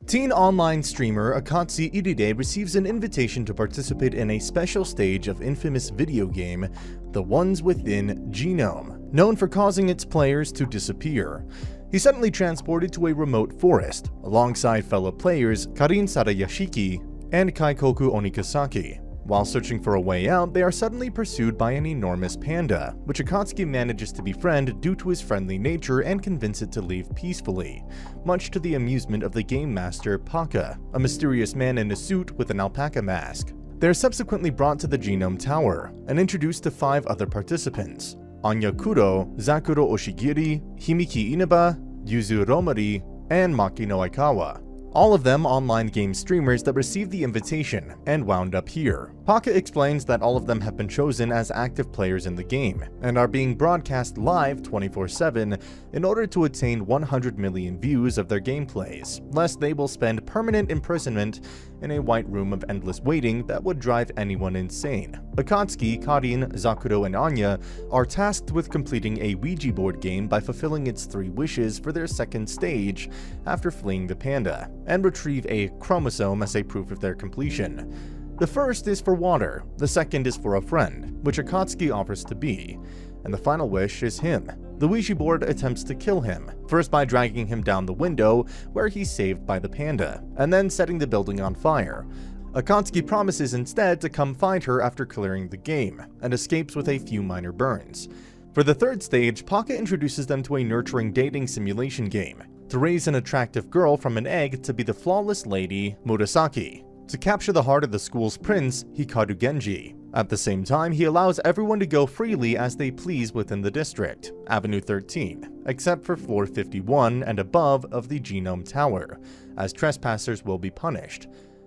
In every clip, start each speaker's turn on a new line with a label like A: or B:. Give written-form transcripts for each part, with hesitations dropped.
A: Teen online streamer Akatsuki Iride receives an invitation to participate in a special stage of infamous video game, The Ones Within Genome, known for causing its players to disappear. He's suddenly transported to a remote forest, alongside fellow players Karin Sarayashiki and Kaikoku Onikasaki. While searching for a way out, they are suddenly pursued by an enormous panda, which Akatsuki manages to befriend due to his friendly nature and convince it to leave peacefully, much to the amusement of the game master Paka, a mysterious man in a suit with an alpaca mask. They are subsequently brought to the Genome Tower and introduced to 5 other participants: Anya Kuro, Zakuro Oshigiri, Himiki Inaba, Yuzu Romari, and Makino Aikawa. All of them online game streamers that received the invitation and wound up here. Paka explains that all of them have been chosen as active players in the game and are being broadcast live 24/7 in order to attain 100 million views of their gameplays, lest they will spend permanent imprisonment in a white room of endless waiting that would drive anyone insane. Akatsuki, Karin, Zakuro, and Anya are tasked with completing a Ouija board game by fulfilling its 3 wishes for their second stage after fleeing the panda, and retrieve a chromosome as a proof of their completion. The first is for water, the second is for a friend, which Akatsuki offers to be, and the final wish is him. The Ouija board attempts to kill him, first by dragging him down the window, where he's saved by the panda, and then setting the building on fire. Akatsuki promises instead to come find her after clearing the game, and escapes with a few minor burns. For the third stage, Paka introduces them to a nurturing dating simulation game, to raise an attractive girl from an egg to be the flawless lady Murasaki, to capture the heart of the school's prince, Hikaru Genji. At the same time, he allows everyone to go freely as they please within the district, Avenue 13, except for floor 51 and above of the Genome Tower, as trespassers will be punished.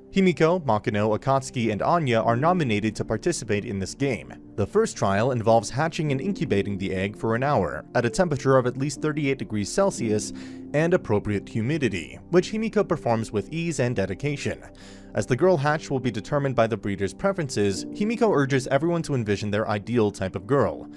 A: Himiko, Makino, Akatsuki, and Anya are nominated to participate in this game. The first trial involves hatching and incubating the egg for an hour, at a temperature of at least 38 degrees Celsius and appropriate humidity, which Himiko performs with ease and dedication. As the girl hatch will be determined by the breeder's preferences, Himiko urges everyone to envision their ideal type of girl.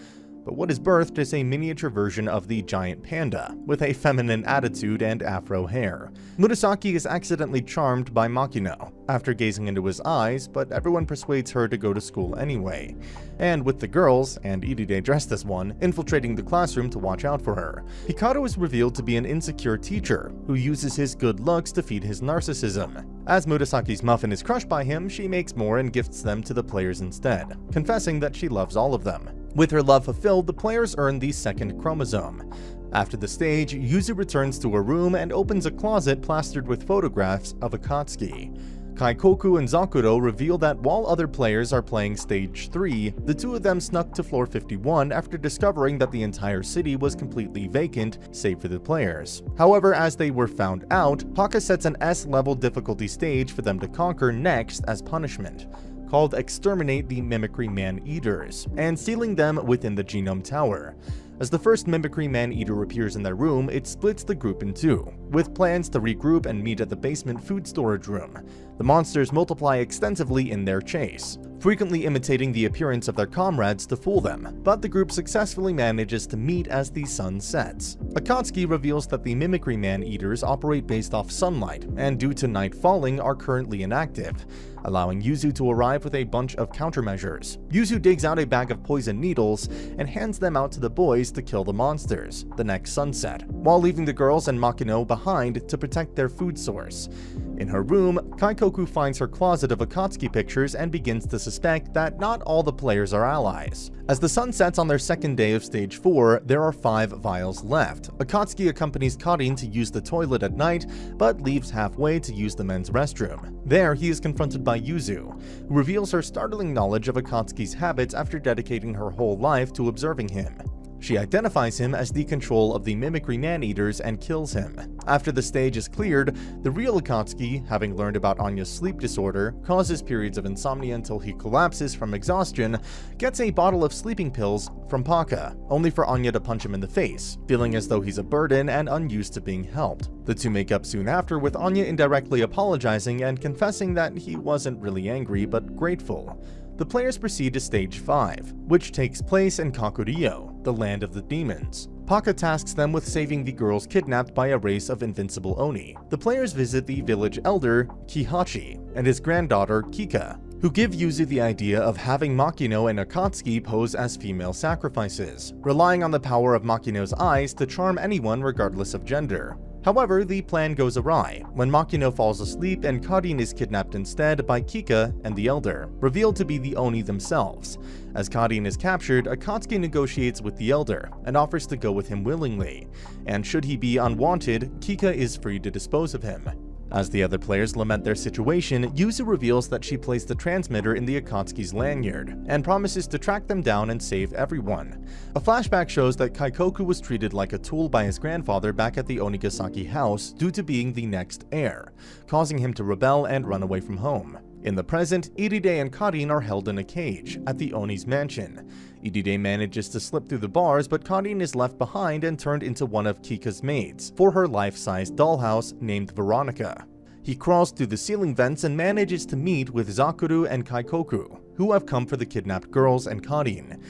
A: But what is birthed is a miniature version of the giant panda, with a feminine attitude and afro hair. Murasaki is accidentally charmed by Makino after gazing into his eyes, but everyone persuades her to go to school anyway. And with the girls, and Iride dressed as one, infiltrating the classroom to watch out for her, Hikaru is revealed to be an insecure teacher who uses his good looks to feed his narcissism. As Murasaki's muffin is crushed by him, she makes more and gifts them to the players instead, confessing that she loves all of them. With her love fulfilled, the players earn the second chromosome. After the stage, Yuzu returns to her room and opens a closet plastered with photographs of Akatsuki. Kaikoku and Zakuro reveal that while other players are playing stage 3, the 2 of them snuck to floor 51 after discovering that the entire city was completely vacant, save for the players. However, as they were found out, Paka sets an S-level difficulty stage for them to conquer next as punishment, called Exterminate the Mimicry Man-Eaters, and sealing them within the Genome Tower. As the first Mimicry Man-Eater appears in their room, it splits the group in 2, with plans to regroup and meet at the basement food storage room. The monsters multiply extensively in their chase, frequently imitating the appearance of their comrades to fool them, but the group successfully manages to meet as the sun sets. Akatsuki reveals that the Mimicry Man-Eaters operate based off sunlight, and due to night falling are currently inactive, allowing Yuzu to arrive with a bunch of countermeasures. Yuzu digs out a bag of poison needles and hands them out to the boys to kill the monsters the next sunset, while leaving the girls and Makino behind to protect their food source. In her room, Kaikoku finds her closet of Akatsuki pictures and begins to suspect that not all the players are allies. As the sun sets on their second day of stage 4, there are 5 vials left. Akatsuki accompanies Karin to use the toilet at night, but leaves halfway to use the men's restroom. There, he is confronted by Yuzu, who reveals her startling knowledge of Akatsuki's habits after dedicating her whole life to observing him. She identifies him as the control of the Mimicry Man-Eaters and kills him. After the stage is cleared, the real Akatsuki, having learned about Anya's sleep disorder, causes periods of insomnia until he collapses from exhaustion, gets a bottle of sleeping pills from Paka, only for Anya to punch him in the face, feeling as though he's a burden and unused to being helped. The 2 make up soon after, with Anya indirectly apologizing and confessing that he wasn't really angry but grateful. The players proceed to stage 5, which takes place in Kakuryō, the land of the demons. Paka tasks them with saving the girls kidnapped by a race of invincible Oni. The players visit the village elder, Kihachi, and his granddaughter, Kika, who give Yuzu the idea of having Makino and Akatsuki pose as female sacrifices, relying on the power of Makino's eyes to charm anyone regardless of gender. However, the plan goes awry when Makino falls asleep and Kadin is kidnapped instead by Kika and the Elder, revealed to be the Oni themselves. As Kadin is captured, Akatsuki negotiates with the Elder and offers to go with him willingly, and should he be unwanted, Kika is free to dispose of him. As the other players lament their situation, Yuzu reveals that she placed the transmitter in the Akatsuki's lanyard, and promises to track them down and save everyone. A flashback shows that Kaikoku was treated like a tool by his grandfather back at the Onigasaki house due to being the next heir, causing him to rebel and run away from home. In the present, Iride and Kadin are held in a cage at the Oni's mansion. Iride manages to slip through the bars, but Kadin is left behind and turned into one of Kika's maids for her life-size dollhouse named Veronica. He crawls through the ceiling vents and manages to meet with Zakuru and Kaikoku, who have come for the kidnapped girls and Kadin.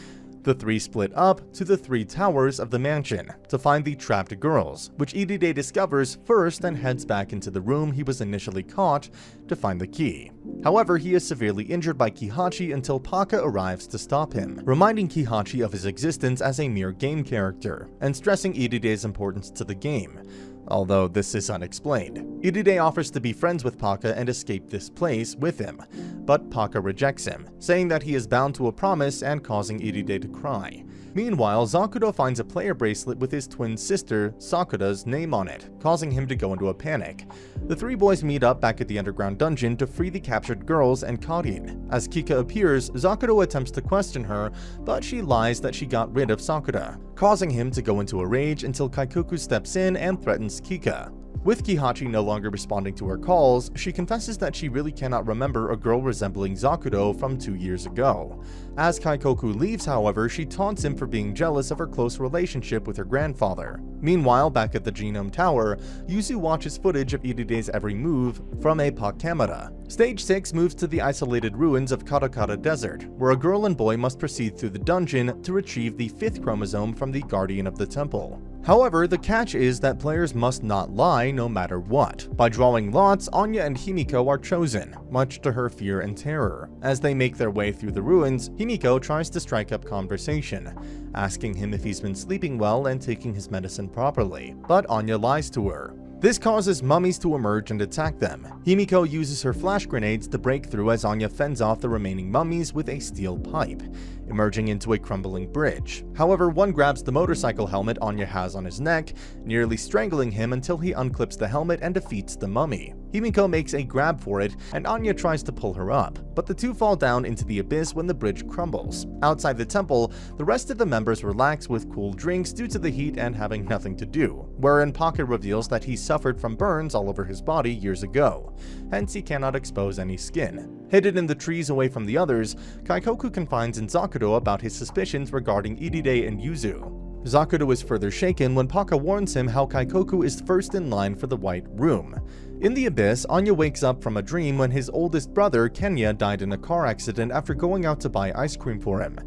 A: The three split up to the three towers of the mansion to find the trapped girls, which Iride discovers first and heads back into the room he was initially caught to find the key. However, he is severely injured by Kihachi until Paka arrives to stop him, reminding Kihachi of his existence as a mere game character, and stressing Iride's importance to the game, although this is unexplained. Iride offers to be friends with Paka and escape this place with him, but Paka rejects him, saying that he is bound to a promise and causing Iride to cry. Meanwhile, Zakuro finds a player bracelet with his twin sister, Sakura's name on it, causing him to go into a panic. The three boys meet up back at the underground dungeon to free the captured girls and Kadin. As Kika appears, Zakuro attempts to question her, but she lies that she got rid of Sakura, causing him to go into a rage until Kaikoku steps in and threatens Kika. With Kihachi no longer responding to her calls, she confesses that she really cannot remember a girl resembling Zakuro from 2 years ago. As Kaikoku leaves, however, she taunts him for being jealous of her close relationship with her grandfather. Meanwhile, back at the Genome Tower, Yuzu watches footage of Iride's every move from a POC camera. Stage 6 moves to the isolated ruins of Katakata Desert, where a girl and boy must proceed through the dungeon to retrieve the 5th chromosome from the Guardian of the Temple. However, the catch is that players must not lie no matter what. By drawing lots, Anya and Himiko are chosen, much to her fear and terror. As they make their way through the ruins, Himiko tries to strike up conversation, asking him if he's been sleeping well and taking his medicine properly, but Anya lies to her. This causes mummies to emerge and attack them. Himiko uses her flash grenades to break through as Anya fends off the remaining mummies with a steel pipe, emerging into a crumbling bridge. However, one grabs the motorcycle helmet Anya has on his neck, nearly strangling him until he unclips the helmet and defeats the mummy. Himiko makes a grab for it, and Anya tries to pull her up, but the two fall down into the abyss when the bridge crumbles. Outside the temple, the rest of the members relax with cool drinks due to the heat and having nothing to do, wherein Paka reveals that he suffered from burns all over his body years ago, hence he cannot expose any skin. Hidden in the trees away from the others, Kaikoku confides in Zakuro about his suspicions regarding Iride and Yuzu. Zakuro is further shaken when Paka warns him how Kaikoku is first in line for the White Room. In the abyss, Anya wakes up from a dream when his oldest brother, Kenya, died in a car accident after going out to buy ice cream for him.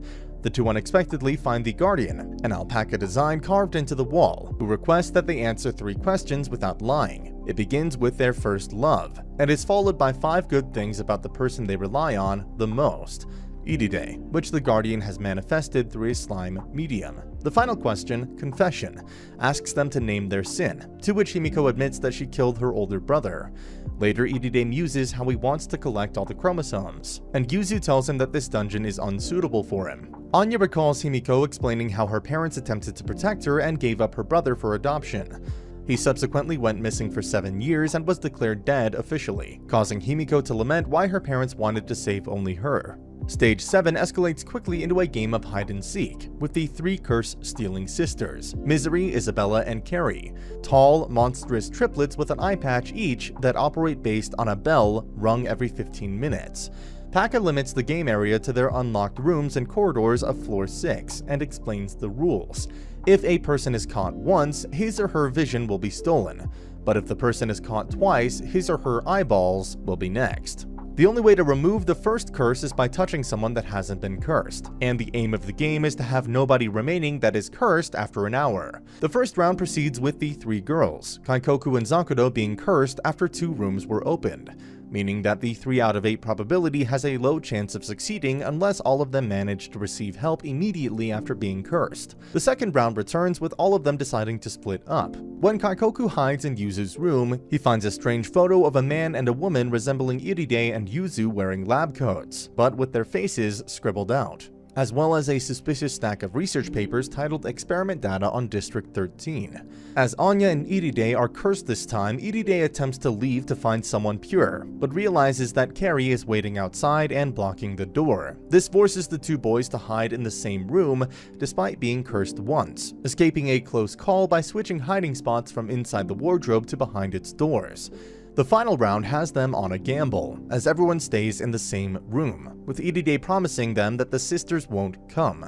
A: The two unexpectedly find the Guardian, an alpaca design carved into the wall, who requests that they answer 3 questions without lying. It begins with their first love, and is followed by 5 good things about the person they rely on the most, Iride, which the Guardian has manifested through a slime medium. The final question, confession, asks them to name their sin, to which Himiko admits that she killed her older brother. Later, Iride muses how he wants to collect all the chromosomes, and Yuzu tells him that this dungeon is unsuitable for him. Anya recalls Himiko explaining how her parents attempted to protect her and gave up her brother for adoption. He subsequently went missing for 7 years and was declared dead officially, causing Himiko to lament why her parents wanted to save only her. Stage 7 escalates quickly into a game of hide-and-seek, with the 3 curse-stealing sisters, Misery, Isabella, and Carrie, tall, monstrous triplets with an eye patch each that operate based on a bell rung every 15 minutes. Paka limits the game area to their unlocked rooms and corridors of floor 6, and explains the rules. If a person is caught once, his or her vision will be stolen, but if the person is caught twice, his or her eyeballs will be next. The only way to remove the first curse is by touching someone that hasn't been cursed, and the aim of the game is to have nobody remaining that is cursed after an hour. The first round proceeds with the 3 girls, Kaikoku and Zakuro being cursed after 2 rooms were opened, meaning that the 3 out of 8 probability has a low chance of succeeding unless all of them manage to receive help immediately after being cursed. The second round returns with all of them deciding to split up. When Kaikoku hides in Yuzu's room, he finds a strange photo of a man and a woman resembling Iride and Yuzu wearing lab coats, but with their faces scribbled out, as well as a suspicious stack of research papers titled Experiment Data on District 13. As Anya and Iride are cursed this time, Iride attempts to leave to find someone pure, but realizes that Carrie is waiting outside and blocking the door. This forces the 2 boys to hide in the same room, despite being cursed once, escaping a close call by switching hiding spots from inside the wardrobe to behind its doors. The final round has them on a gamble, as everyone stays in the same room, with Iride promising them that the sisters won't come.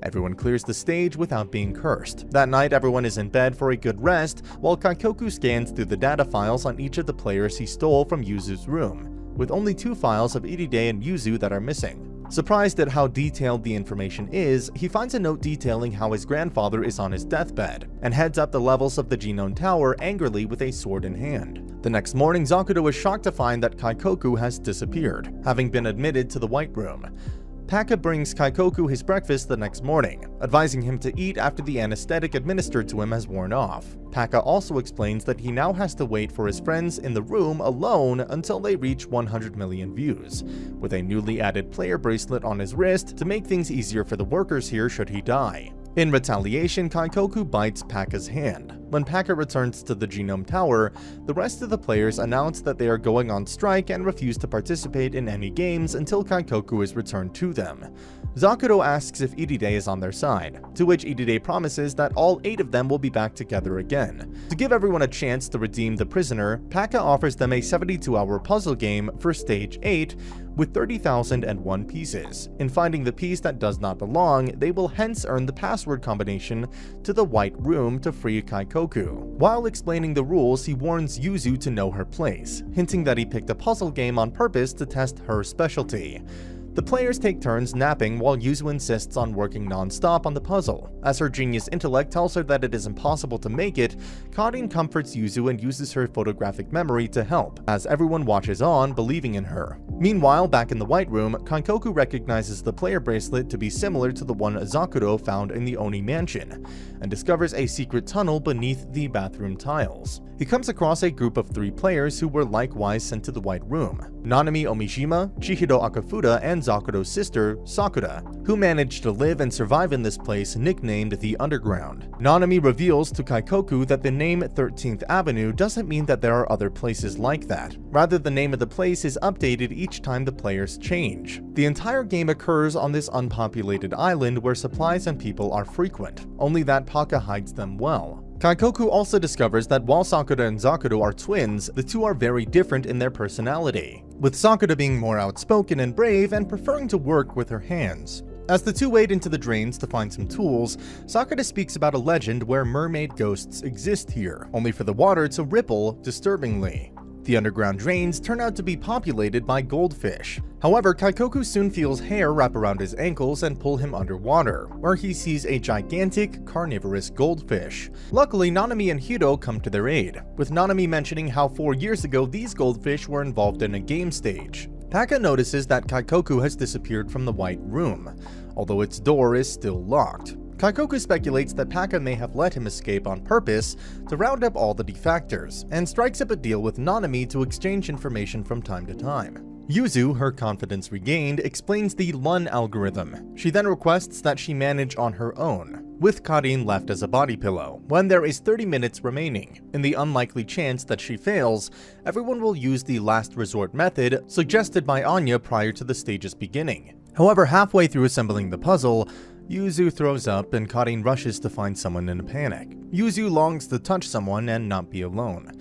A: Everyone clears the stage without being cursed. That night, everyone is in bed for a good rest, while Kaikoku scans through the data files on each of the players he stole from Yuzu's room, with only 2 files of Iride and Yuzu that are missing. Surprised at how detailed the information is, he finds a note detailing how his grandfather is on his deathbed, and heads up the levels of the Genome Tower angrily with a sword in hand. The next morning, Zakuro is shocked to find that Kaikoku has disappeared, having been admitted to the White Room. Paka brings Kaikoku his breakfast the next morning, advising him to eat after the anesthetic administered to him has worn off. Paka also explains that he now has to wait for his friends in the room alone until they reach 100 million views, with a newly added player bracelet on his wrist to make things easier for the workers here should he die. In retaliation, Kaikoku bites Paka's hand. When Paka returns to the Genome Tower, the rest of the players announce that they are going on strike and refuse to participate in any games until Kaikoku is returned to them. Zakuro asks if Iride is on their side, to which Iride promises that all 8 of them will be back together again. To give everyone a chance to redeem the prisoner, Paka offers them a 72-hour puzzle game for Stage 8 with 30,001 pieces. In finding the piece that does not belong, they will hence earn the password combination to the White Room to free Kaikoku. While explaining the rules, he warns Yuzu to know her place, hinting that he picked a puzzle game on purpose to test her specialty. The players take turns napping while Yuzu insists on working non-stop on the puzzle. As her genius intellect tells her that it is impossible to make it, Karin comforts Yuzu and uses her photographic memory to help, as everyone watches on, believing in her. Meanwhile, back in the White Room, Kaikoku recognizes the player bracelet to be similar to the one Zakuro found in the Oni mansion, and discovers a secret tunnel beneath the bathroom tiles. He comes across a group of 3 players who were likewise sent to the White Room: Nanami Omishima, Chihiro Akafuda, and Zakuro's sister, Sakura, who managed to live and survive in this place nicknamed the Underground. Nanami reveals to Kaikoku that the name 13th Avenue doesn't mean that there are other places like that. Rather, the name of the place is updated each time the players change. The entire game occurs on this unpopulated island where supplies and people are frequent, only that Paka hides them well. Kaikoku also discovers that while Sakura and Zakuro are twins, the 2 are very different in their personality, with Sakura being more outspoken and brave and preferring to work with her hands. As the 2 wade into the drains to find some tools, Sakura speaks about a legend where mermaid ghosts exist here, only for the water to ripple disturbingly. The underground drains turn out to be populated by goldfish. However, Kaikoku soon feels hair wrap around his ankles and pull him underwater, where he sees a gigantic, carnivorous goldfish. Luckily, Nanami and Hito come to their aid, with Nanami mentioning how 4 years ago these goldfish were involved in a game stage. Paka notices that Kaikoku has disappeared from the White Room, although its door is still locked. Kaikoku speculates that Paka may have let him escape on purpose to round up all the defectors, and strikes up a deal with Nanami to exchange information from time to time. Yuzu, her confidence regained, explains the Lun algorithm. She then requests that she manage on her own, with Karin left as a body pillow, when there is 30 minutes remaining. In the unlikely chance that she fails, everyone will use the last resort method suggested by Anya prior to the stage's beginning. However, halfway through assembling the puzzle, Yuzu throws up and Karin rushes to find someone in a panic. Yuzu longs to touch someone and not be alone,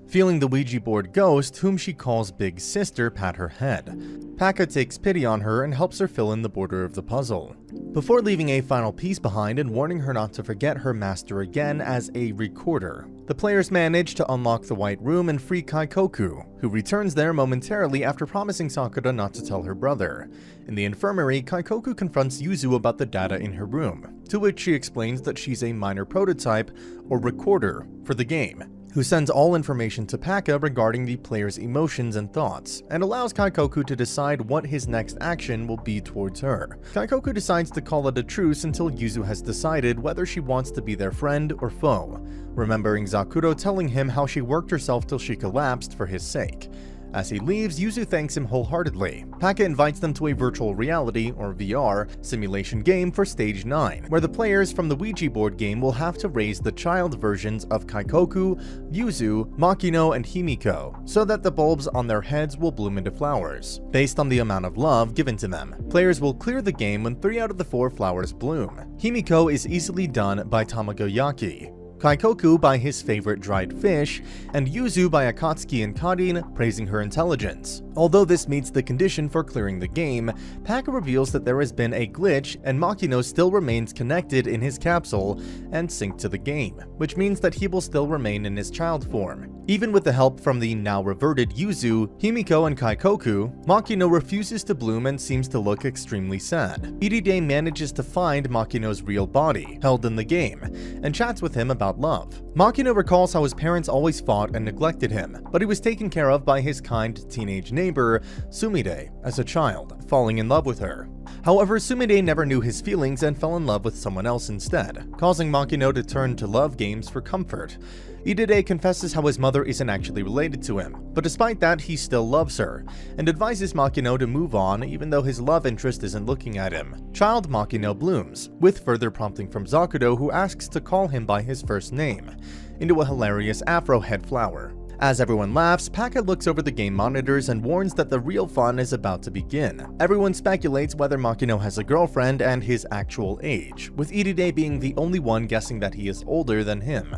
A: feeling the Ouija board ghost, whom she calls Big Sister, pat her head. Paka takes pity on her and helps her fill in the border of the puzzle, before leaving a final piece behind and warning her not to forget her master again as a recorder. The players manage to unlock the White Room and free Kaikoku, who returns there momentarily after promising Sakura not to tell her brother. In the infirmary, Kaikoku confronts Yuzu about the data in her room, to which she explains that she's a minor prototype, or recorder, for the game, who sends all information to Paka regarding the player's emotions and thoughts, and allows Kaikoku to decide what his next action will be towards her. Kaikoku decides to call it a truce until Yuzu has decided whether she wants to be their friend or foe, remembering Zakuro telling him how she worked herself till she collapsed for his sake. As he leaves, Yuzu thanks him wholeheartedly. Paka invites them to a virtual reality, or VR, simulation game for Stage 9, where the players from the Ouija board game will have to raise the child versions of Kaikoku, Yuzu, Makino, and Himiko, so that the bulbs on their heads will bloom into flowers, based on the amount of love given to them. Players will clear the game when 3 out of the 4 flowers bloom. Himiko is easily done by tamagoyaki, Kaikoku by his favorite dried fish, and Yuzu by Akatsuki and Karin praising her intelligence. Although this meets the condition for clearing the game, Paka reveals that there has been a glitch and Makino still remains connected in his capsule and synced to the game, which means that he will still remain in his child form. Even with the help from the now reverted Yuzu, Himiko, and Kaikoku, Makino refuses to bloom and seems to look extremely sad. Iride manages to find Makino's real body, held in the game, and chats with him about love. Makino recalls how his parents always fought and neglected him, but he was taken care of by his kind teenage neighbor, Sumide, as a child, falling in love with her. However, Sumide never knew his feelings and fell in love with someone else instead, causing Makino to turn to love games for comfort. Iride confesses how his mother isn't actually related to him, but despite that he still loves her, and advises Makino to move on even though his love interest isn't looking at him. Child Makino blooms, with further prompting from Zakuro, who asks to call him by his first name, into a hilarious afro head flower. As everyone laughs, Paka looks over the game monitors and warns that the real fun is about to begin. Everyone speculates whether Makino has a girlfriend and his actual age, with Iride being the only one guessing that he is older than him.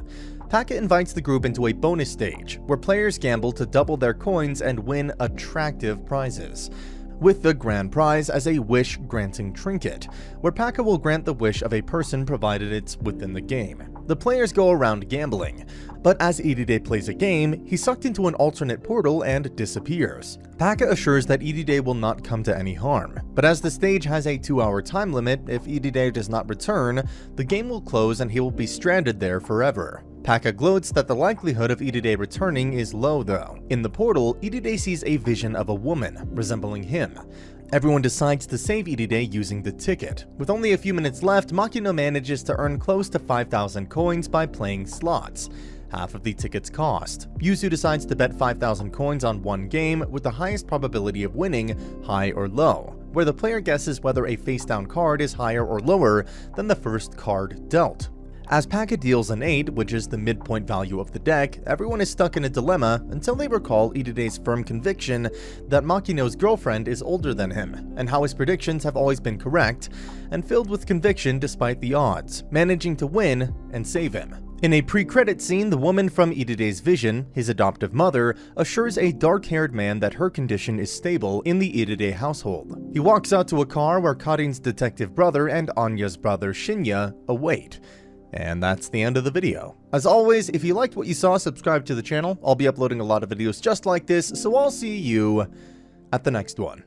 A: Paka invites the group into a bonus stage, where players gamble to double their coins and win attractive prizes, with the grand prize as a wish-granting trinket, where Paka will grant the wish of a person provided it's within the game. The players go around gambling, but as Iride plays a game, he's sucked into an alternate portal and disappears. Paka assures that Iride will not come to any harm, but as the stage has a 2-hour time limit, if Iride does not return, the game will close and he will be stranded there forever. Paka gloats that the likelihood of Iride returning is low though. In the portal, Iride sees a vision of a woman, resembling him. Everyone decides to save Iride using the ticket. With only a few minutes left, Makino manages to earn close to 5,000 coins by playing slots, half of the ticket's cost. Yuzu decides to bet 5,000 coins on one game with the highest probability of winning, high or low, where the player guesses whether a face-down card is higher or lower than the first card dealt. As Paka deals an 8, which is the midpoint value of the deck, everyone is stuck in a dilemma until they recall Iride's firm conviction that Makino's girlfriend is older than him, and how his predictions have always been correct, and filled with conviction despite the odds, managing to win and save him. In a pre-credit scene, the woman from Iride's vision, his adoptive mother, assures a dark-haired man that her condition is stable in the Iride household. He walks out to a car where Karin's detective brother and Anya's brother Shinya await. And that's the end of the video. As always, if you liked what you saw, subscribe to the channel. I'll be uploading a lot of videos just like this, so I'll see you at the next one.